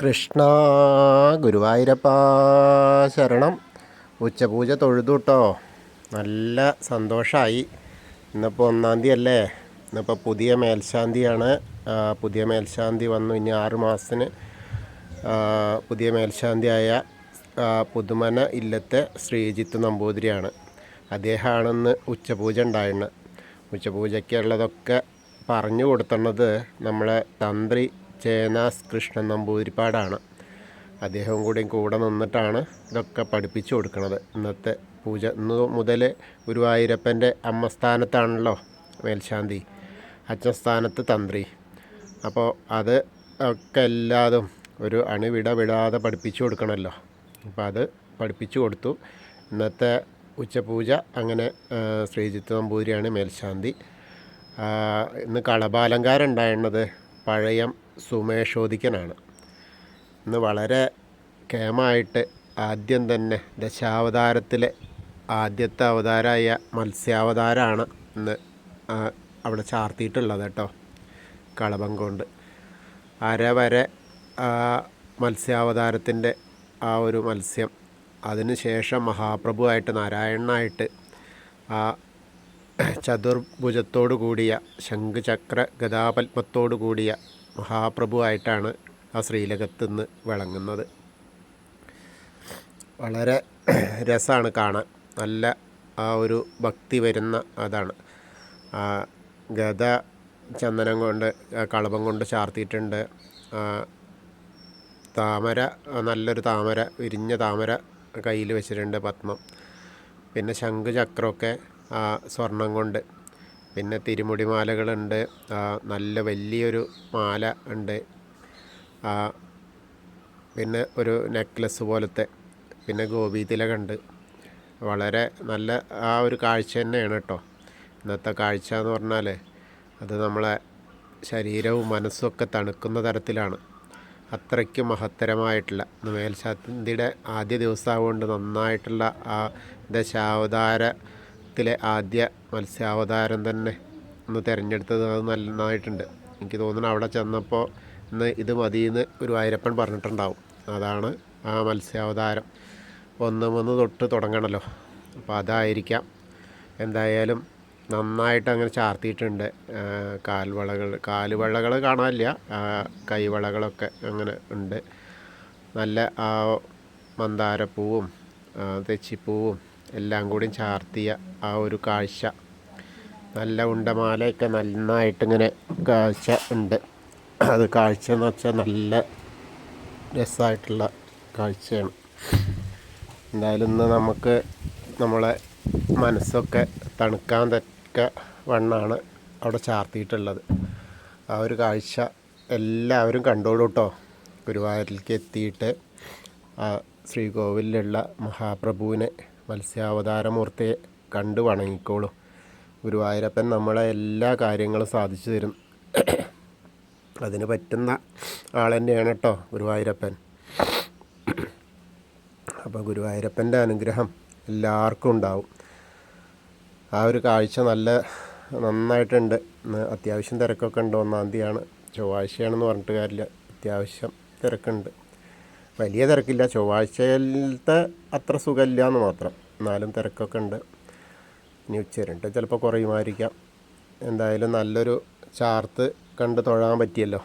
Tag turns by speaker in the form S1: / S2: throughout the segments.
S1: കൃഷ്ണ ഗുരുവായൂരപ്പ ശരണം. ഉച്ചപൂജ തൊഴുതു കേട്ടോ. നല്ല സന്തോഷമായി. ഇന്നിപ്പോൾ 1-ാം തീയതി അല്ലേ. ഇന്നിപ്പോൾ പുതിയ മേൽശാന്തിയാണ്. പുതിയ മേൽശാന്തി വന്നു. ഇനി 6 മാസത്തിന് പുതിയ മേൽശാന്തിയായ പുതുമന ഇല്ലത്തെ ശ്രീജിത്ത് നമ്പൂതിരിയാണ്. അദ്ദേഹമാണെന്ന് ഉച്ചപൂജ ഉണ്ടായിരുന്നത്. ഉച്ചപൂജയ്ക്കുള്ളതൊക്കെ പറഞ്ഞു കൊടുത്തുള്ളത് നമ്മളെ തന്ത്രി ചേനാസ് കൃഷ്ണൻ നമ്പൂതിരിപ്പാടാണ്. അദ്ദേഹവും കൂടെ നിന്നിട്ടാണ് ഇതൊക്കെ പഠിപ്പിച്ചു കൊടുക്കുന്നത്. ഇന്നത്തെ പൂജ ഇന്ന് മുതൽ ഗുരുവായൂരപ്പൻ്റെ അമ്മസ്ഥാനത്താണല്ലോ മേൽശാന്തി, അച്ഛൻ സ്ഥാനത്ത് തന്ത്രി. അപ്പോൾ അത് ഒക്കെ എല്ലാതും ഒരു വിടാതെ പഠിപ്പിച്ചു കൊടുക്കണമല്ലോ. അപ്പോൾ അത് പഠിപ്പിച്ചു കൊടുത്തു. ഇന്നത്തെ ഉച്ചപൂജ അങ്ങനെ ശ്രീജിത്ത് നമ്പൂതിരിയാണ് മേൽശാന്തി. ഇന്ന് കളഭാലങ്കാരം ഉണ്ടായിരുന്നത് പഴയം സുമേഷോദിക്കനാണ്. ഇന്ന് വളരെ കേമായിട്ട് ആദ്യം തന്നെ ദശാവതാരത്തിലെ ആദ്യത്തെ അവതാരമായ മത്സ്യാവതാരമാണ് ഇന്ന് അവിടെ ചാർത്തിയിട്ടുള്ളത് കേട്ടോ. കളഭം കൊണ്ട് അരവരെ മത്സ്യാവതാരത്തിൻ്റെ ആ ഒരു മത്സ്യം, അതിനുശേഷം മഹാപ്രഭുവായിട്ട് നാരായണനായിട്ട് ആ ചതുർഭുജത്തോടു കൂടിയ ശംഖുചക്ര ഗദാപത്മത്തോടു കൂടിയ മഹാപ്രഭുവായിട്ടാണ് ആ ശ്രീലകത്ത് നിന്ന് വിളങ്ങുന്നത്. വളരെ രസമാണ് കാണാൻ. നല്ല ആ ഒരു ഭക്തി വരുന്ന അതാണ്. ഗദ ചന്ദനം കൊണ്ട് കളഭം കൊണ്ട് ചാർത്തിയിട്ടുണ്ട്. താമര, നല്ലൊരു താമര, വിരിഞ്ഞ താമര കയ്യിൽ വെച്ചിട്ടുണ്ട്, പത്മം. പിന്നെ ശംഖുചക്രമൊക്കെ സ്വർണം കൊണ്ട്. പിന്നെ തിരുമുടി മാലകളുണ്ട്. നല്ല വലിയൊരു മാല ഉണ്ട്. പിന്നെ ഒരു നെക്ലസ് പോലത്തെ. പിന്നെ ഗോപീതിലകുണ്ട്. വളരെ നല്ല ആ ഒരു കാഴ്ച തന്നെയാണ് കേട്ടോ. ഇന്നത്തെ കാഴ്ച എന്ന് പറഞ്ഞാൽ അത് നമ്മളെ ശരീരവും മനസ്സുമൊക്കെ തണുക്കുന്ന തരത്തിലാണ്. അത്രയ്ക്കും മഹത്തരമായിട്ടുള്ള മേൽശാന്തിയുടെ ആദ്യ ദിവസമാകൊണ്ട് നന്നായിട്ടുള്ള ആ ദശാവതാരത്തിലെ ആദ്യ മത്സ്യാവതാരം തന്നെ ഒന്ന് തിരഞ്ഞെടുത്തത്. അത് നന്നായിട്ടുണ്ട്. എനിക്ക് തോന്നുന്നു അവിടെ ചെന്നപ്പോൾ ഇന്ന് ഇത് മതിയെന്ന് ഗുരുവായൂരപ്പൻ പറഞ്ഞിട്ടുണ്ടാവും. അതാണ് ആ മത്സ്യാവതാരം. 1 തൊട്ട് തുടങ്ങണമല്ലോ. അപ്പോൾ അതായിരിക്കാം. എന്തായാലും നന്നായിട്ട് അങ്ങനെ ചാർത്തിയിട്ടുണ്ട്. കാലുവളകൾ കാണാനില്ല, കൈവളകളൊക്കെ അങ്ങനെ ഉണ്ട്. നല്ല ആ മന്ദാരപ്പൂവും തെച്ചിപ്പൂവും എല്ലാം കൂടി ചാർത്തിയ ആ ഒരു കാഴ്ച. നല്ല ഉണ്ടമാലയൊക്കെ നന്നായിട്ടിങ്ങനെ കാഴ്ച ഉണ്ട്. അത് കാഴ്ച എന്ന് വെച്ചാൽ നല്ല രസമായിട്ടുള്ള കാഴ്ചയാണ്. എന്തായാലും ഇന്ന് നമുക്ക് നമ്മളെ മനസ്സൊക്കെ തണുക്കാൻ തക്ക വണ്ണാണ് അവിടെ ചാർത്തിയിട്ടുള്ളത്. ആ ഒരു കാഴ്ച എല്ലാവരും കണ്ടോളൂ കേട്ടോ. ഗുരുവായൂരിലേക്ക് എത്തിയിട്ട് ആ ശ്രീകോവിലുള്ള മഹാപ്രഭുവിനെ, മത്സ്യാവതാരമൂർത്തിയെ കണ്ടു വണങ്ങിക്കോളൂ. ഗുരുവായൂരപ്പൻ നമ്മളെ എല്ലാ കാര്യങ്ങളും സാധിച്ചു തരും. അതിന് പറ്റുന്ന ആൾ തന്നെയാണ് കേട്ടോ ഗുരുവായൂരപ്പൻ. അപ്പോൾ ഗുരുവായൂരപ്പൻ്റെ അനുഗ്രഹം എല്ലാവർക്കും ഉണ്ടാവും. ആ ഒരു കാഴ്ച നന്നായിട്ടുണ്ട്. ഇന്ന് അത്യാവശ്യം തിരക്കൊക്കെ ഉണ്ട്. 1-ാം തീയതിയാണ്, ചൊവ്വാഴ്ചയാണെന്ന് പറഞ്ഞിട്ട് കാര്യമില്ല. അത്യാവശ്യം തിരക്കുണ്ട്. വലിയ തിരക്കില്ല. ചൊവ്വാഴ്ചയിലത്തെ അത്ര സുഖമില്ല എന്ന് മാത്രം. എന്നാലും തിരക്കൊക്കെ ഉണ്ട്. ഇനി ഉച്ചവരെണ്ട് ചിലപ്പോൾ കുറയുമായിരിക്കാം. എന്തായാലും നല്ലൊരു ചാർത്ത് കണ്ട് തൊഴാൻ പറ്റിയല്ലോ.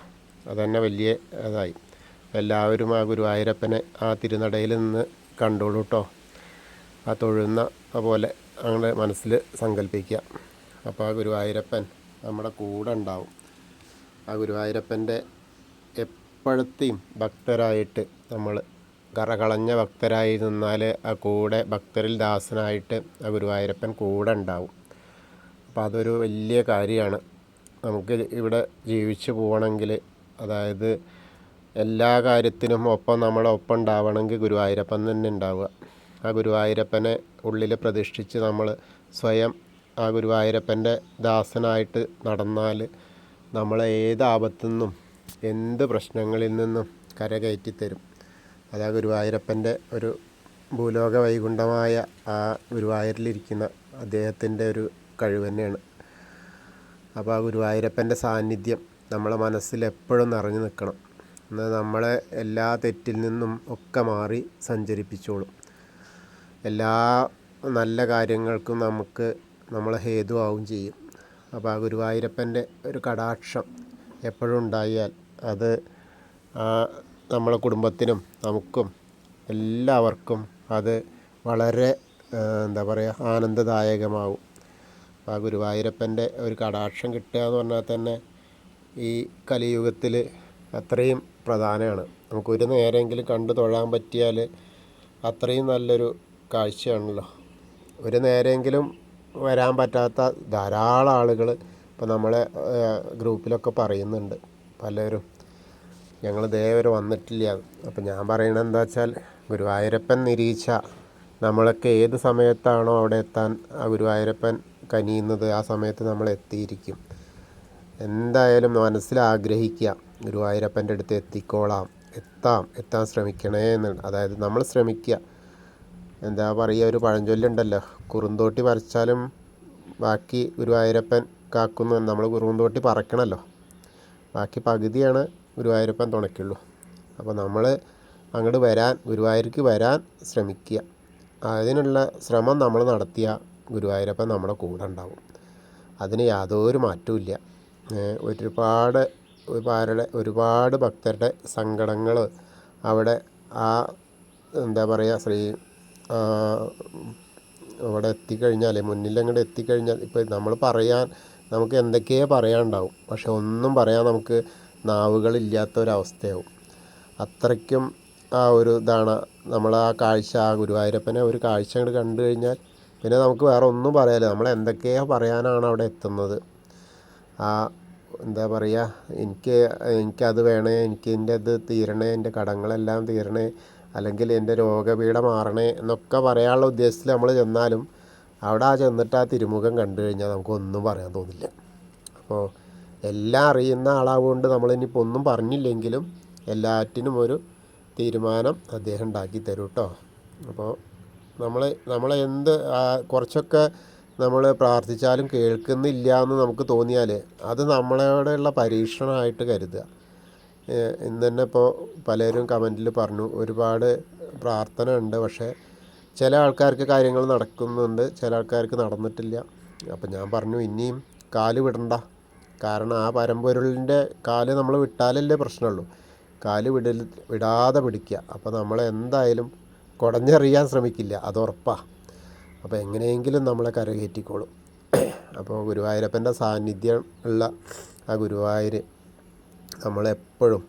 S1: അതുതന്നെ വലിയ ഇതായി. എല്ലാവരും ആ ഗുരുവായൂരപ്പനെ ആ തിരുനടയിൽ നിന്ന് കണ്ടോളൂ കേട്ടോ. ആ തൊഴുന്ന പോലെ അങ്ങനെ മനസ്സിൽ സങ്കല്പിക്കുക. അപ്പോൾ ആ ഗുരുവായൂരപ്പൻ നമ്മുടെ കൂടെ ഉണ്ടാവും. ആ ഗുരുവായൂരപ്പൻ്റെ എപ്പോഴത്തെയും ഭക്തരായിട്ട് നമ്മൾ കറകളഞ്ഞ ഭക്തരായി നിന്നാൽ ആ കൂടെ ഭക്തരിൽ ദാസനായിട്ട് ആ ഗുരുവായൂരപ്പൻ കൂടെ ഉണ്ടാവും. അപ്പോൾ അതൊരു വലിയ കാര്യമാണ്. നമുക്ക് ഇവിടെ ജീവിച്ചു പോകണമെങ്കിൽ, അതായത് എല്ലാ കാര്യത്തിനും നമ്മളെ ഒപ്പം ഉണ്ടാവണമെങ്കിൽ ഗുരുവായൂരപ്പൻ തന്നെ ഉണ്ടാവുക. ആ ഗുരുവായൂരപ്പനെ ഉള്ളിൽ പ്രതിഷ്ഠിച്ച് നമ്മൾ സ്വയം ആ ഗുരുവായൂരപ്പൻ്റെ ദാസനായിട്ട് നടന്നാൽ നമ്മളെ ഏത് ആപത്തു നിന്നും എന്ത് പ്രശ്നങ്ങളിൽ നിന്നും കരകയറ്റിത്തരും. അതാ ഗുരുവായൂരപ്പൻ്റെ ഒരു ഭൂലോക വൈകുണ്ഠമായ ആ ഗുരുവായൂരിലിരിക്കുന്ന അദ്ദേഹത്തിൻ്റെ ഒരു കഴിവ് തന്നെയാണ്. അപ്പോൾ ആ ഗുരുവായൂരപ്പൻ്റെ സാന്നിധ്യം നമ്മളെ മനസ്സിൽ എപ്പോഴും നിറഞ്ഞു നിൽക്കണം. എന്നാൽ നമ്മളെ എല്ലാ തെറ്റിൽ നിന്നും ഒക്കെ മാറി സഞ്ചരിപ്പിച്ചോളും. എല്ലാ നല്ല കാര്യങ്ങൾക്കും നമ്മളെ ഹേതുവാവും ചെയ്യും. അപ്പോൾ ആ ഗുരുവായൂരപ്പൻ്റെ ഒരു കടാക്ഷം എപ്പോഴും ഉണ്ടായാൽ അത് നമ്മളെ കുടുംബത്തിനും നമുക്കും എല്ലാവർക്കും അത് വളരെ എന്താ പറയുക ആനന്ദദായകമാവും. ആ ഗുരുവായൂരപ്പൻ്റെ ഒരു കടാക്ഷം കിട്ടുക എന്ന് പറഞ്ഞാൽ തന്നെ ഈ കലിയുഗത്തിൽ അത്രയും പ്രധാനമാണ്. നമുക്കൊരു നേരമെങ്കിലും കണ്ടു തൊഴാൻ പറ്റിയാൽ അത്രയും നല്ലൊരു കാഴ്ചയാണല്ലോ. ഒരു നേരമെങ്കിലും വരാൻ പറ്റാത്ത ധാരാളം ആളുകൾ ഇപ്പോൾ നമ്മളെ ഗ്രൂപ്പിലൊക്കെ പറയുന്നുണ്ട് പലരും, ഞങ്ങൾ ഇതേവരെ വന്നിട്ടില്ല. അപ്പോൾ ഞാൻ പറയണത് എന്താ വെച്ചാൽ, ഗുരുവായൂരപ്പൻ നിരീക്ഷ നമ്മളൊക്കെ ഏത് സമയത്താണോ അവിടെ എത്താൻ ആ ഗുരുവായൂരപ്പൻ കനിയുന്നത് ആ സമയത്ത് നമ്മൾ എത്തിയിരിക്കും. എന്തായാലും മനസ്സിലാഗ്രഹിക്കുക, ഗുരുവായൂരപ്പൻ്റെ അടുത്ത് എത്തിക്കോളാം, എത്താൻ ശ്രമിക്കണേ എന്ന്. അതായത് നമ്മൾ ശ്രമിക്കുക. എന്താ പറയുക, ഒരു പഴഞ്ചൊല്ലുണ്ടല്ലോ, കുറുന്തോട്ടി പറിച്ചാലും ബാക്കി ഗുരുവായൂരപ്പൻ കാക്കുന്നു. നമ്മൾ കുറുന്തോട്ടി പറക്കണമല്ലോ, ബാക്കി പകുതിയാണ് ഗുരുവായൂരപ്പൻ തുണയ്ക്കുള്ളൂ. അപ്പോൾ നമ്മൾ അങ്ങോട്ട് ഗുരുവായൂർക്ക് വരാൻ ശ്രമിക്കുക. അതിനുള്ള ശ്രമം നമ്മൾ നടത്തിയ ഗുരുവായൂരപ്പൻ നമ്മുടെ കൂടെ ഉണ്ടാവും. അതിന് യാതൊരു മാറ്റവും. ഒരുപാട് ഭക്തരുടെ സങ്കടങ്ങൾ അവിടെ എന്താ പറയുക അവിടെ എത്തിക്കഴിഞ്ഞാൽ, മുന്നിലങ്ങോട്ട് എത്തിക്കഴിഞ്ഞാൽ, ഇപ്പോൾ നമുക്ക് എന്തൊക്കെയോ പറയാനുണ്ടാവും, പക്ഷെ ഒന്നും പറയാൻ നമുക്ക് നാവുകളില്ലാത്തൊരവസ്ഥയാവും. അത്രയ്ക്കും ആ ഒരു ഇതാണ് ആ ഗുരുവായൂരപ്പനെ ഒരു കാഴ്ച അങ്ങോട്ട് കണ്ടു കഴിഞ്ഞാൽ പിന്നെ നമുക്ക് വേറെ ഒന്നും പറയാനില്ല. നമ്മൾ എന്തൊക്കെയോ പറയാനാണ് അവിടെ എത്തുന്നത്. എന്താ പറയുക, എനിക്കത് വേണേ, എൻ്റെ ഇത് തീരണേ, എൻ്റെ കടങ്ങളെല്ലാം തീരണേ, അല്ലെങ്കിൽ എൻ്റെ രോഗപീഠ മാറണേ എന്നൊക്കെ പറയാനുള്ള ഉദ്ദേശത്തിൽ നമ്മൾ ചെന്നാലും അവിടെ ചെന്നിട്ട് ആ തിരുമുഖം കണ്ടു കഴിഞ്ഞാൽ നമുക്കൊന്നും പറയാൻ തോന്നില്ല. അപ്പോൾ എല്ലാം അറിയുന്ന ആളാവുകൊണ്ട് നമ്മളിനിപ്പോൾ ഒന്നും പറഞ്ഞില്ലെങ്കിലും എല്ലാറ്റിനും ഒരു തീരുമാനം അദ്ദേഹം ഉണ്ടാക്കി തരും കേട്ടോ. അപ്പോൾ നമ്മളെ കുറച്ചൊക്കെ നമ്മൾ പ്രാർത്ഥിച്ചാലും കേൾക്കുന്നില്ല എന്ന് നമുക്ക് തോന്നിയാൽ അത് നമ്മളോടുള്ള പരീക്ഷണമായിട്ട് കരുതുക. ഇന്ന് തന്നെ ഇപ്പോൾ പലരും കമൻറ്റിൽ പറഞ്ഞു, ഒരുപാട് പ്രാർത്ഥന ഉണ്ട്, പക്ഷേ ചില ആൾക്കാർക്ക് കാര്യങ്ങൾ നടക്കുന്നുണ്ട്, ചില ആൾക്കാർക്ക് നടന്നിട്ടില്ല. അപ്പം ഞാൻ പറഞ്ഞു, ഇനിയും കാല് വിടണ്ട. കാരണം ആ പരമ്പൊരുളിൻ്റെ കാല് നമ്മൾ വിട്ടാലല്ലേ പ്രശ്നമുള്ളൂ. കാല് വിടാതെ പിടിക്കുക. അപ്പോൾ നമ്മളെന്തായാലും കുടഞ്ഞെറിയാൻ ശ്രമിക്കില്ല, അത് ഉറപ്പാണ്. അപ്പോൾ എങ്ങനെയെങ്കിലും നമ്മളെ കരകയറ്റിക്കോളും. അപ്പോൾ ഗുരുവായൂരപ്പൻ്റെ സാന്നിധ്യം ഉള്ള ആ ഗുരുവായൂർ നമ്മളെപ്പോഴും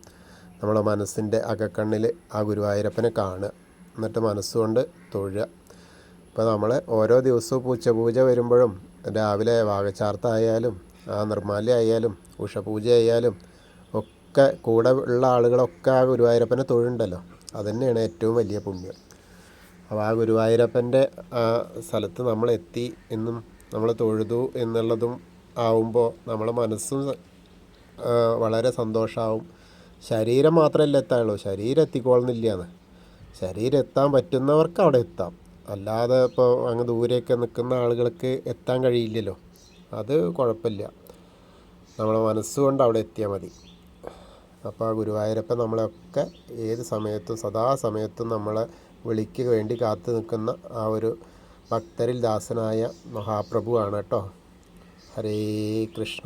S1: നമ്മളെ മനസ്സിൻ്റെ അകക്കണ്ണിൽ ആ ഗുരുവായൂരപ്പനെ കാണുക, എന്നിട്ട് മനസ്സുകൊണ്ട് തൊഴുക. ഇപ്പോൾ നമ്മൾ ഓരോ ദിവസവും ഉച്ചപൂജ വരുമ്പോഴും രാവിലെ വാകച്ചാർത്തായാലും നിർമ്മാല്യ ആയാലും ഉഷപൂജ ആയാലും ഒക്കെ കൂടെ ഉള്ള ആളുകളൊക്കെ ആ ഗുരുവായൂരപ്പനെ തൊഴുണ്ടല്ലോ, അതുതന്നെയാണ് ഏറ്റവും വലിയ പുണ്യം. അപ്പോൾ ആ ഗുരുവായൂരപ്പൻ്റെ സ്ഥലത്ത് നമ്മളെത്തി എന്നും നമ്മൾ തൊഴുതു എന്നുള്ളതും ആവുമ്പോൾ നമ്മളെ മനസ്സും വളരെ സന്തോഷമാവും. ശരീരം മാത്രമല്ല എത്താനുള്ളൂ, ശരീരം എത്തിക്കൊള്ളുന്നില്ല. ശരീരം എത്താൻ പറ്റുന്നവർക്ക് അവിടെ എത്താം, അല്ലാതെ ഇപ്പോൾ അങ്ങ് ദൂരെയൊക്കെ നിൽക്കുന്ന ആളുകൾക്ക് എത്താൻ കഴിയില്ലല്ലോ. അത് കുഴപ്പമില്ല, നമ്മളെ മനസ്സുകൊണ്ട് അവിടെ എത്തിയാൽ മതി. അപ്പോൾ ആ ഗുരുവായൂരപ്പൻ നമ്മളെയൊക്കെ ഏത് സമയത്തും സദാസമയത്തും നമ്മളെ വിളിക്ക് വേണ്ടി കാത്തു നിൽക്കുന്ന ആ ഒരു ഭക്തരിൽ ദാസനായ മഹാപ്രഭുവാണ് കേട്ടോ. ഹരേ കൃഷ്ണ.